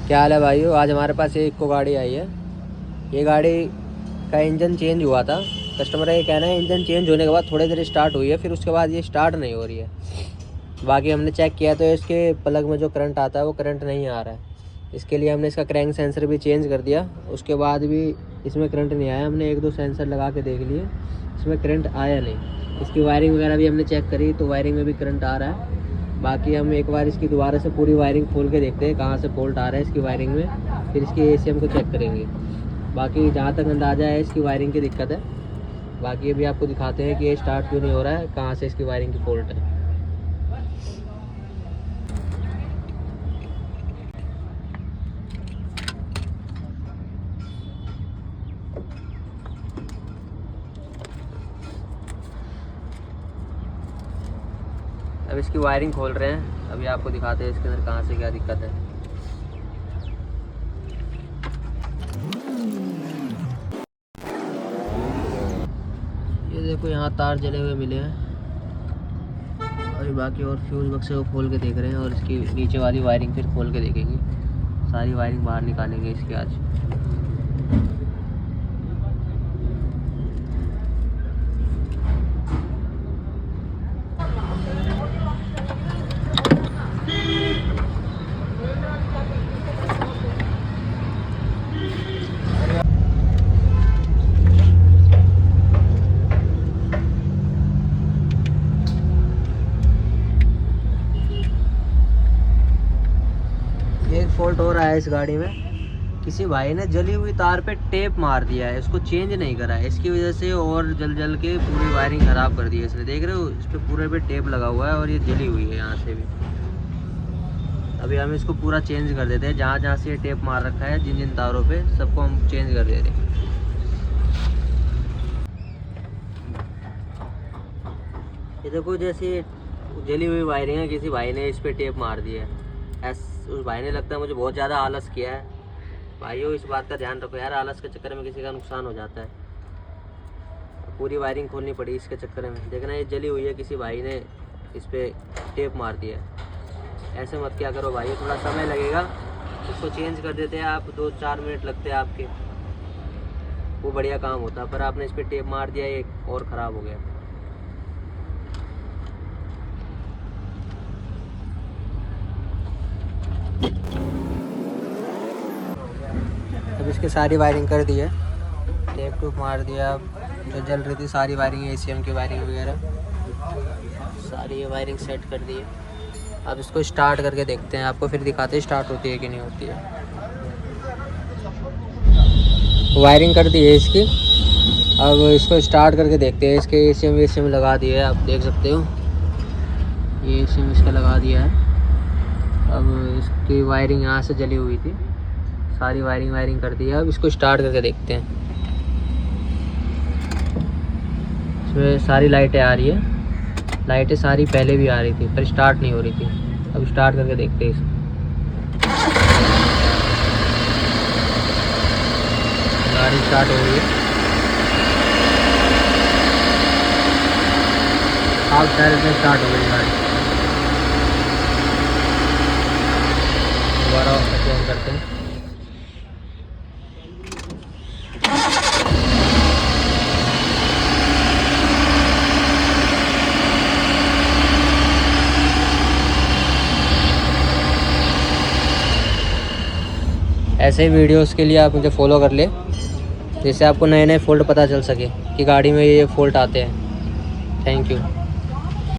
क्या हाल है भाइयों। आज हमारे पास एक इक्को गाड़ी आई है। ये गाड़ी का इंजन चेंज हुआ था। कस्टमर का ये कहना है इंजन चेंज होने के बाद थोड़ी देर स्टार्ट हुई है, फिर उसके बाद ये स्टार्ट नहीं हो रही है। बाकी हमने चेक किया तो इसके प्लग में जो करंट आता है वो करंट नहीं आ रहा है। इसके लिए हमने इसका क्रैंक सेंसर भी चेंज कर दिया, उसके बाद भी इसमें करंट नहीं आया। हमने 1-2 सेंसर लगा के देख लिए, इसमें करंट आया नहीं। इसकी वायरिंग वगैरह भी हमने चेक करी तो वायरिंग में भी करंट आ रहा है। बाकी हम एक बार इसकी दोबारा से पूरी वायरिंग खोल के देखते हैं कहाँ से फॉल्ट आ रहा है इसकी वायरिंग में, फिर इसकी ACM को चेक करेंगे। बाकी जहाँ तक अंदाज़ा है इसकी वायरिंग की दिक्कत है। बाकी अभी आपको दिखाते हैं कि ये स्टार्ट क्यों नहीं हो रहा है, कहाँ से इसकी वायरिंग की फॉल्ट है। अब इसकी वायरिंग खोल रहे हैं, अभी आपको दिखाते हैं इसके अंदर कहाँ से क्या दिक्कत है। ये देखो यहाँ तार जले हुए मिले हैं, और बाकी और फ्यूज बक्से को खोल के देख रहे हैं, और इसकी नीचे वाली वायरिंग फिर खोल के देखेंगे। सारी वायरिंग बाहर निकालेंगे इसकी आज। एक फॉल्ट हो रहा है इस गाड़ी में, किसी भाई ने जली हुई तार पे टेप मार दिया है, इसको चेंज नहीं करा है। इसकी वजह से और जल के पूरी वायरिंग ख़राब कर दी है इसने। देख रहे हो इस पर पूरे पे टेप लगा हुआ है और ये जली हुई है यहाँ से भी। अभी हम इसको पूरा चेंज कर देते हैं, जहाँ जहाँ से ये टेप मार रखा है जिन जिन तारों पे सबको हम चेंज कर देते हैं। ये देखो जैसे जली हुई वायरिंग है, किसी भाई ने इस पर टेप मार दी है। उस भाई ने लगता है मुझे बहुत ज़्यादा आलस किया है। भाइयों इस बात का ध्यान रखो यार, आलस के चक्कर में किसी का नुकसान हो जाता है। पूरी वायरिंग खोलनी पड़ी इसके चक्कर में। देखना ये जली हुई है, किसी भाई ने इस पर टेप मार दिया है। ऐसे मत क्या करो भाई, थोड़ा समय लगेगा, इसको चेंज कर देते हैं आप। 2-4 मिनट लगते हैं आपके, वो बढ़िया काम होता। पर आपने इस पर टेप मार दिया, ये और ख़राब हो गया। अब इसकी सारी वायरिंग कर दी है, टेप टूप मार दिया। जो जल रही थी सारी वायरिंग, ACM की वायरिंग वगैरह सारी वायरिंग सेट कर दी है। अब इसको स्टार्ट करके देखते हैं, आपको फिर दिखाते हैं स्टार्ट होती है कि नहीं होती है। वायरिंग कर दी है इसकी, अब इसको स्टार्ट करके देखते हैं। इसके ACM लगा दिए है, आप देख सकते हो ये ACM इसका लगा दिया है। अब इसकी वायरिंग यहाँ से जली हुई थी, सारी वायरिंग कर दी है। अब इसको स्टार्ट करके देखते हैं। इसमें सारी लाइटें आ रही है, लाइटें सारी पहले भी आ रही थी पर स्टार्ट नहीं हो रही थी। अब स्टार्ट करके देखते हैं इसको। गाड़ी स्टार्ट हो रही है, हाफ टायर में स्टार्ट हो गई गाड़ी। दोबारा ऑन करते हैं। ऐसे ही वीडियोस के लिए आप मुझे फॉलो कर ले, जिससे आपको नए नए फ़ॉल्ट पता चल सके कि गाड़ी में ये फ़ॉल्ट आते हैं। Thank you.